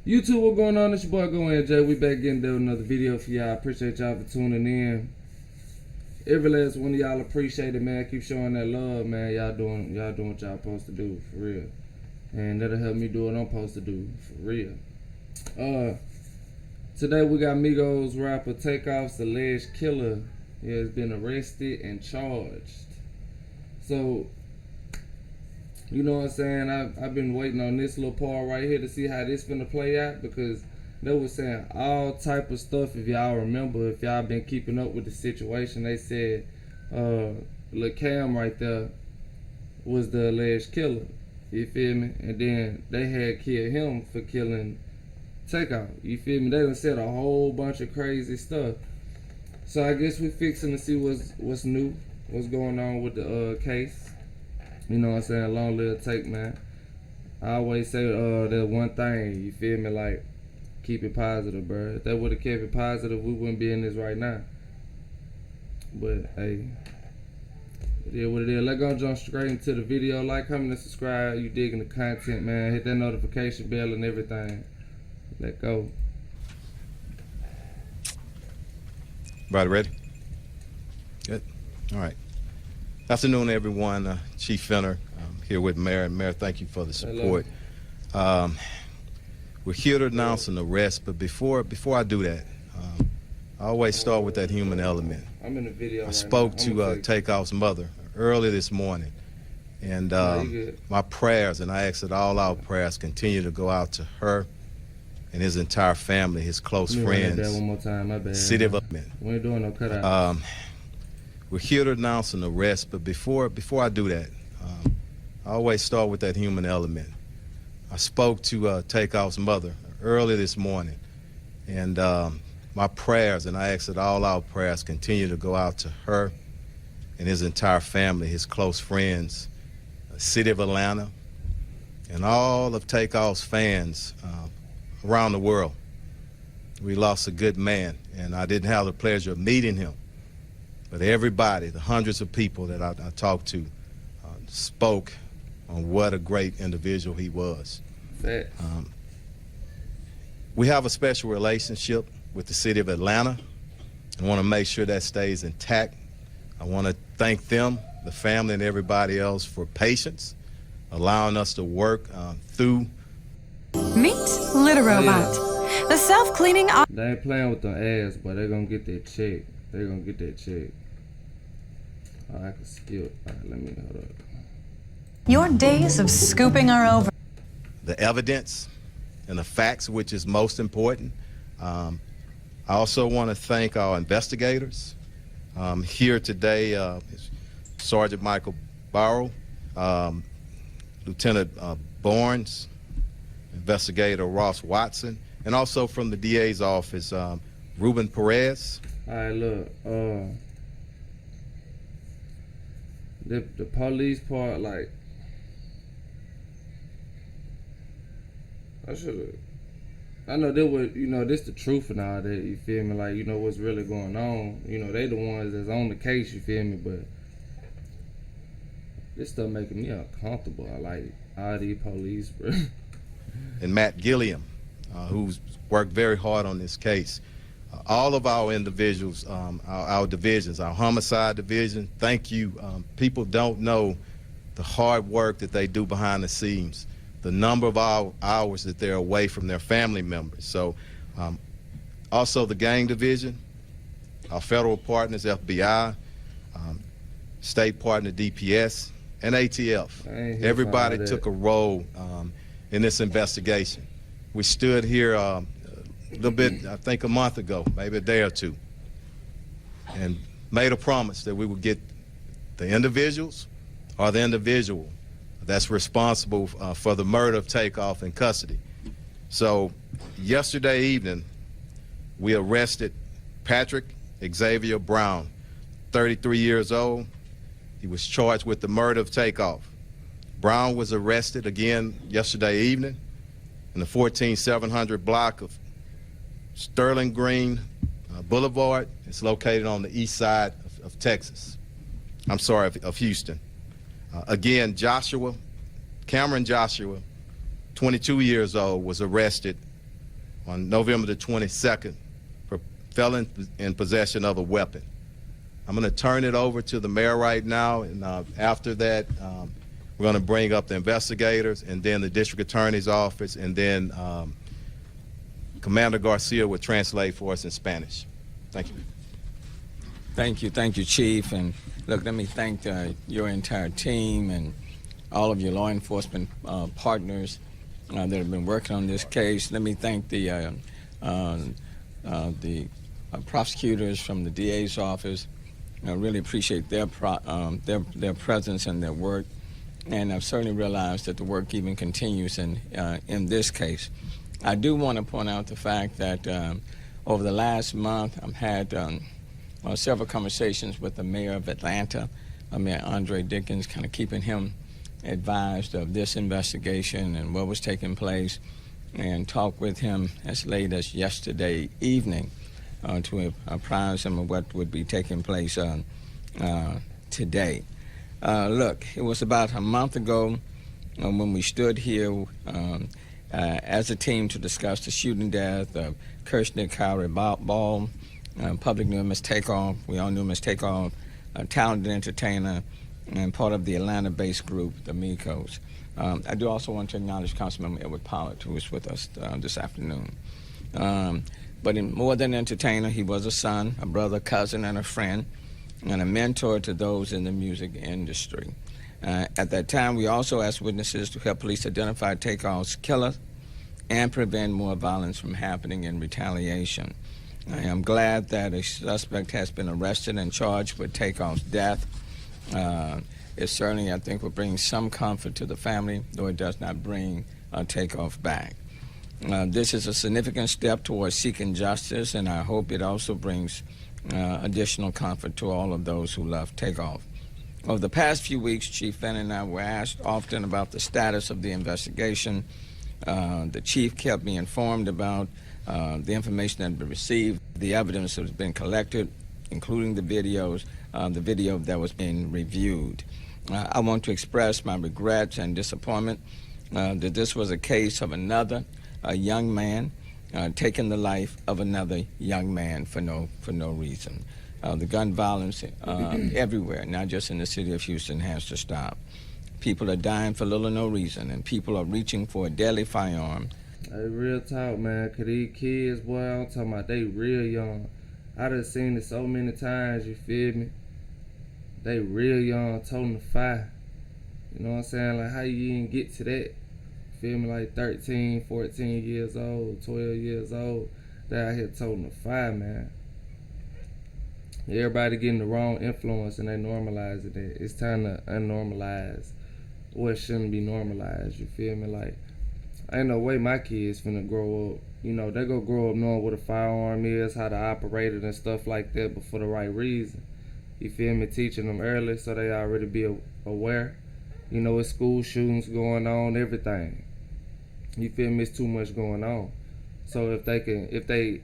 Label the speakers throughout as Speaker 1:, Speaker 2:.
Speaker 1: YouTube, what going on? It's your boy GoInJay. We back getting there with another video for y'all. Appreciate y'all for tuning in. Every last one of y'all appreciate it, man. Keep showing that love, man. Y'all doing what y'all supposed to do, for real. And that'll help me do what I'm supposed to do, for real. Today we got Migos rapper Takeoff's alleged killer. He has been arrested and charged. So, you know what I'm saying? I've been waiting on this little part right here to see how this finna play out, because they was saying all type of stuff. If y'all remember, if y'all been keeping up with the situation, they said LIL Cam right there was the alleged killer. You feel me? And then they had killed him for killing Takeoff. You feel me? They done said a whole bunch of crazy stuff. So I guess we fixing to see what's new, what's going on with the case. You know what I'm saying? Long live Take, man. I always say that one thing, you feel me? Like, keep it positive, bro. If they would have kept it positive, we wouldn't be in this right now. But, hey, it is what it is. Let's go jump straight into the video. Like, comment, and subscribe. You digging the content, man. Hit that notification bell and everything. Let go.
Speaker 2: Everybody ready? Good. All right. Afternoon, everyone. Chief Fenner here with Mayor. Mayor, thank you for the support. We're here to announce an arrest, but before I do that, I always start with that human element.
Speaker 1: I'm in the video.
Speaker 2: I spoke to Takeoff's mother early this morning, and my prayers, and I ask that all our prayers continue to go out to her and his entire family, his close friends.
Speaker 1: That one more time, my bad.
Speaker 2: City of
Speaker 1: We ain't doing no cutout.
Speaker 2: We're here to announce an arrest, but before I do that, I always start with that human element. I spoke to Takeoff's mother early this morning, and my prayers, and I ask that all our prayers continue to go out to her and his entire family, his close friends, City of Atlanta, and all of Takeoff's fans around the world. We lost a good man, and I didn't have the pleasure of meeting him. But everybody, the hundreds of people that I talked to, spoke on what a great individual he was. We have a special relationship with the City of Atlanta. I want to make sure that stays intact. I want to thank them, the family, and everybody else for patience, allowing us to work through.
Speaker 3: Meet Litter-Robot, the self-cleaning.
Speaker 1: They ain't playing with their ass, but they're gonna get that check. They're gonna get that check. Oh, I can skip. All right, let me hold up.
Speaker 3: Your days of scooping are over.
Speaker 2: The evidence and the facts, which is most important. I also want to thank our investigators. Here today, Sergeant Michael Barrow, Lieutenant Barnes, Investigator Ross Watson, and also from the DA's office, Ruben Perez.
Speaker 1: All right, look, the police part, like, I know that was, you know, this the truth and all that, you feel me? Like, you know what's really going on. You know, they the ones that's on the case, you feel me? But this stuff making me uncomfortable. I like all these police, bro.
Speaker 2: And Matt Gilliam, who's worked very hard on this case. All of our individuals, our divisions, our homicide division, thank you. People don't know the hard work that they do behind the scenes, the number of hours that they're away from their family members. So also the gang division, our federal partners, FBI, state partner DPS, and ATF. Everybody took a role in this investigation. We stood here a little bit, I think a month ago, maybe a day or two, and made a promise that we would get the individuals or the individual that's responsible for the murder of Takeoff in custody. So yesterday evening, we arrested Patrick Xavier Brown, 33 years old. He was charged with the murder of Takeoff. Brown was arrested again yesterday evening in the 14700 block of Sterling Green Boulevard. It's located on the east side of Texas. I'm sorry, of Houston. Again, Cameron Joshua, 22 years old, was arrested on November the 22nd for felon in possession of a weapon. I'm going to turn it over to the mayor right now, and after that, we're going to bring up the investigators and then the district attorney's office, and then Commander Garcia will translate for us in Spanish. Thank you.
Speaker 4: Thank you, Chief. And look, let me thank your entire team and all of your law enforcement partners that have been working on this case. Let me thank the prosecutors from the DA's office. I really appreciate their presence and their work, and I've certainly realized that the work even continues in this case. I do want to point out the fact that over the last month, I've had several conversations with the mayor of Atlanta, Mayor Andre Dickens, kind of keeping him advised of this investigation and what was taking place, and talked with him as late as yesterday evening to apprise him of what would be taking place today. Look, it was about a month ago when we stood here as a team to discuss the shooting death of Kirshner Kyrie Ball. Public knew him as Takeoff. We all knew him as Takeoff, a talented entertainer and part of the Atlanta-based group, the Migos. I do also want to acknowledge Councilmember Edward Pollard, who is with us this afternoon. But in more than an entertainer, he was a son, a brother, cousin, and a friend, and a mentor to those in the music industry. At that time, we also asked witnesses to help police identify Takeoff's killer and prevent more violence from happening in retaliation. I am glad that a suspect has been arrested and charged with Takeoff's death. It certainly, I think, will bring some comfort to the family, though it does not bring Takeoff back. This is a significant step towards seeking justice, and I hope it also brings additional comfort to all of those who love Takeoff. Over the past few weeks, Chief Fenn and I were asked often about the status of the investigation. The chief kept me informed about the information that had been received, the evidence that has been collected, including the videos, the video that was being reviewed. I want to express my regrets and disappointment that this was a case of a young man taking the life of another young man for no reason. The gun violence everywhere, not just in the city of Houston, has to stop. People are dying for little or no reason, and people are reaching for a deadly firearm.
Speaker 1: Hey, real talk, man, 'cause these kids, boy, I'm talking about they real young. I done seen it so many times, you feel me? They real young, toting the fire. You know what I'm saying? Like, how you even get to that? Feel me? Like 13, 14 years old, 12 years old. They out here toting the fire, man. Everybody getting the wrong influence and they normalizing it. It's time to unnormalize what shouldn't be normalized, you feel me? Like, ain't no way my kids finna grow up. You know, they gonna grow up knowing what a firearm is, how to operate it and stuff like that, but for the right reason. You feel me? Teaching them early so they already be aware. You know, it's school shootings going on, everything. You feel me? It's too much going on. So if they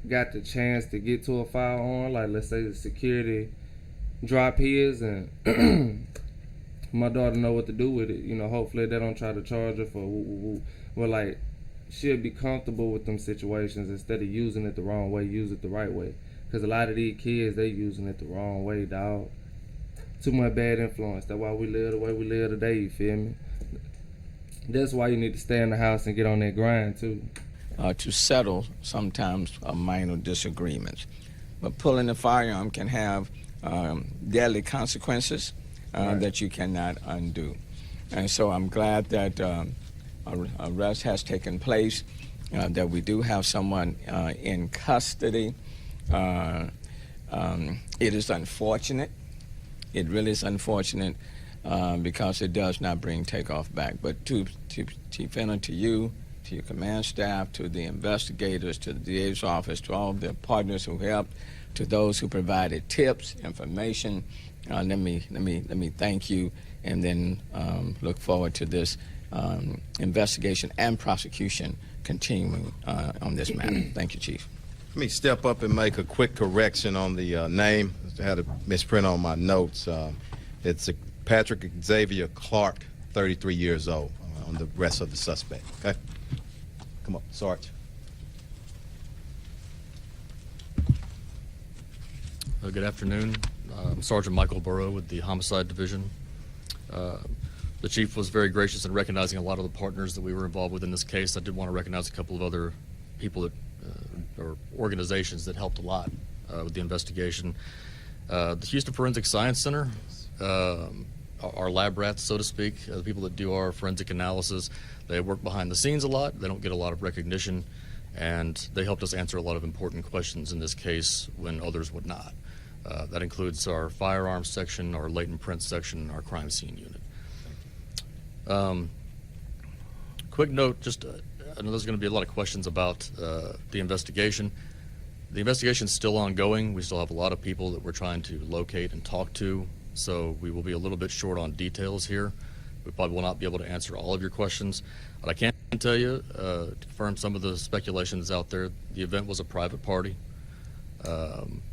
Speaker 1: got the chance to get to a firearm, like let's say the security drop his and my daughter know what to do with it, you know, hopefully they don't try to charge her for well, like, she'll be comfortable with them situations instead of using it the wrong way, use it the right way. Because a lot of these kids, they using it the wrong way, dog. Too much bad influence. That's why we live the way we live today, you feel me? That's why you need to stay in the house and get on that grind, too.
Speaker 4: To settle sometimes minor disagreements. But pulling the firearm can have deadly consequences that you cannot undo. And so I'm glad that arrest has taken place, that we do have someone in custody. It is unfortunate. It really is unfortunate because it does not bring Takeoff back. But to Chief Fenner, to you, to your command staff, to the investigators, to the DA's office, to all of the partners who helped, to those who provided tips, information, let me thank you, and then look forward to this investigation and prosecution continuing on this matter. Thank you, Chief.
Speaker 2: Let me step up and make a quick correction on the name. I had a misprint on my notes. It's Patrick Xavier Clark, 33 years old, on the rest of the suspect. Okay? Come on, Sarge.
Speaker 5: Good afternoon. I'm Sergeant Michael Burrow with the Homicide Division. The chief was very gracious in recognizing a lot of the partners that we were involved with in this case. I did want to recognize a couple of other people that, or organizations that helped a lot with the investigation. The Houston Forensic Science Center, our lab rats, so to speak, the people that do our forensic analysis, they work behind the scenes a lot. They don't get a lot of recognition, and they helped us answer a lot of important questions in this case when others would not. That includes our firearms section, our latent print section, our crime scene unit. Quick note, just I know there's going to be a lot of questions about the investigation. The investigation is still ongoing. We still have a lot of people that we're trying to locate and talk to, so we will be a little bit short on details here. We probably will not be able to answer all of your questions, but I can tell you, to confirm some of the speculations out there, the event was a private party.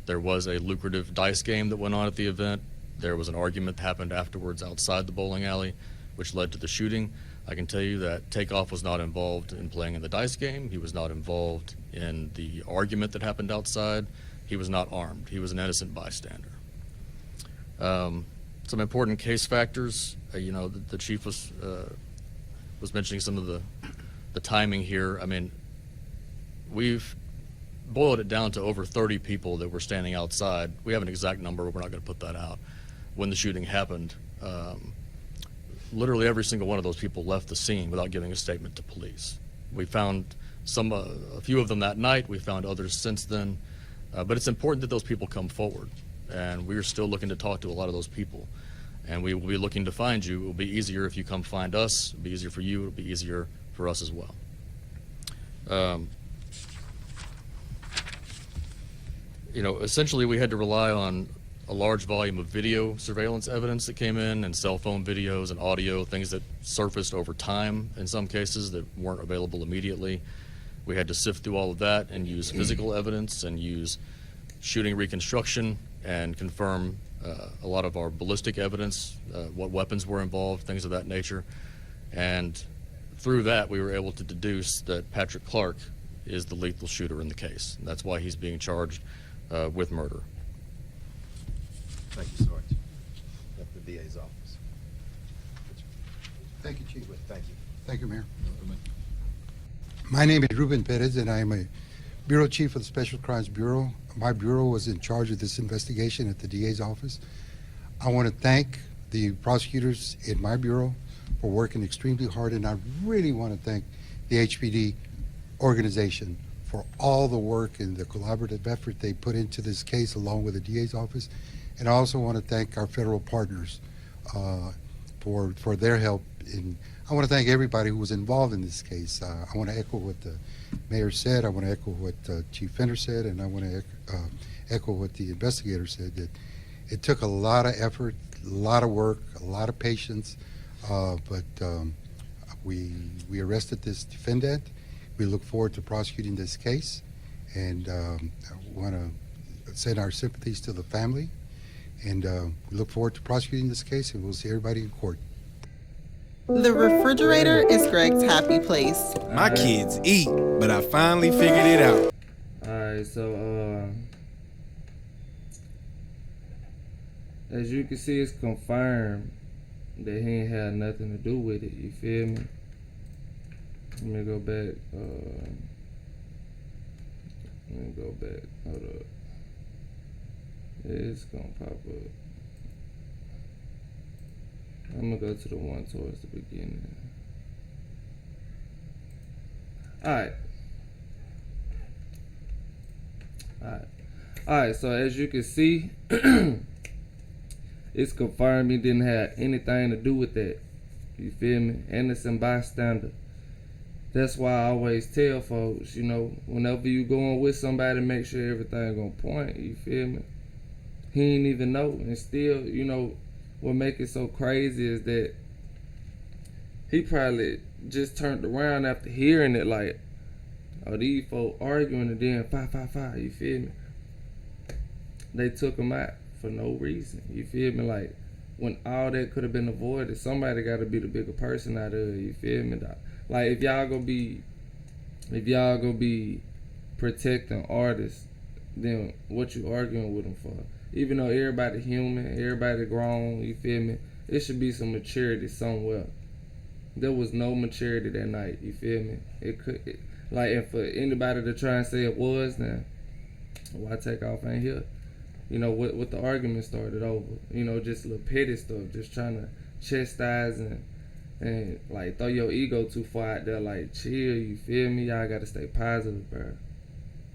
Speaker 5: There was a lucrative dice game that went on at the event. There was an argument that happened afterwards outside the bowling alley, which led to the shooting. I can tell you that Takeoff was not involved in playing in the dice game. He was not involved in the argument that happened outside. He was not armed. He was an innocent bystander. Some important case factors. The chief was mentioning some of the timing here. I mean, we've boiled it down to over 30 people that were standing outside. We have an exact number, but we're not going to put that out. When the shooting happened, literally every single one of those people left the scene without giving a statement to police. We found a few of them that night. We found others since then. But it's important that those people come forward. And we're still looking to talk to a lot of those people. And we will be looking to find you. It will be easier if you come find us. It'll be easier for you. It'll be easier for us as well. Essentially we had to rely on a large volume of video surveillance evidence that came in, and cell phone videos and audio, things that surfaced over time in some cases that weren't available immediately. We had to sift through all of that and use physical evidence and use shooting reconstruction and confirm a lot of our ballistic evidence, what weapons were involved, things of that nature. And through that, we were able to deduce that Patrick Clark is the lethal shooter in the case. And that's why he's being charged with murder.
Speaker 2: Thank you, Sergeant. At the DA's office.
Speaker 6: Thank you, Chief.
Speaker 2: Thank you.
Speaker 6: Thank you, Mayor. My name is Ruben Perez, and I am a Bureau Chief of the Special Crimes Bureau. My bureau was in charge of this investigation at the DA's office. I want to thank the prosecutors in my bureau for working extremely hard, and I really want to thank the HPD organization for all the work and the collaborative effort they put into this case along with the DA's office. And I also want to thank our federal partners for their help. I want to thank everybody who was involved in this case. I want to echo what the mayor said. I want to echo what Chief Fender said, and I want to echo what the investigator said, that it took a lot of effort, a lot of work, a lot of patience, but we arrested this defendant. We look forward to prosecuting this case, and I want to send our sympathies to the family, and we look forward to prosecuting this case, and we'll see everybody in court.
Speaker 7: The refrigerator is Greg's happy place.
Speaker 8: My kids eat, but I finally figured it out.
Speaker 1: Alright, so as you can see, it's confirmed that he ain't had nothing to do with it, you feel me? Let me go back, hold up. It's gonna pop up. I'm gonna go to the one towards the beginning. Alright, so as you can see, it's confirmed he didn't have anything to do with that. You feel me? Innocent bystander. That's why I always tell folks, whenever you going with somebody, make sure everything on point. You feel me? He ain't even know, and still, what make it so crazy is that he probably just turned around after hearing it, like, oh, these folk arguing, and then 555, you feel me? They took him out for no reason, you feel me? Like, when all that could have been avoided, somebody got to be the bigger person out of it, you feel me? Like, if y'all gonna be protecting artists, then what you arguing with them for? Even though everybody human, everybody grown, you feel me? It should be some maturity somewhere. There was no maturity that night, you feel me? And for anybody to try and say it was, then why Takeoff ain't here? You know, what the argument started over. You know, just little petty stuff, just trying to chastise and like throw your ego too far out there, like chill, you feel me? Y'all gotta stay positive, bro.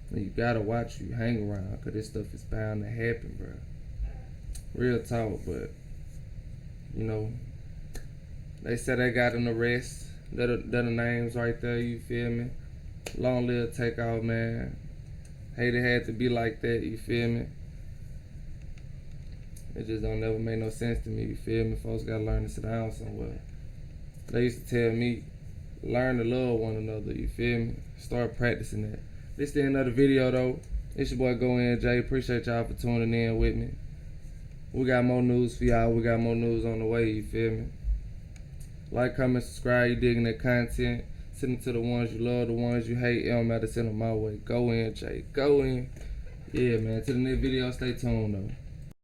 Speaker 1: And you gotta watch who you hang around, cause this stuff is bound to happen, bro. Real talk, but you know, they said they got an arrest. They're the names right there, you feel me? Long live Takeoff, man. Hate it had to be like that, you feel me? It just don't never make no sense to me, you feel me? Folks gotta learn to sit down somewhere. They used to tell me, learn to love one another, you feel me? Start practicing that. This is another video though. It's your boy GoInJay. Appreciate y'all for tuning in with me. We got more news for y'all. We got more news on the way, you feel me? Like, comment, subscribe, you digging that content. Send it to the ones you love, the ones you hate. It don't matter, send them my way. GoInJay. Go in. Yeah, man. Till the next video, stay tuned though.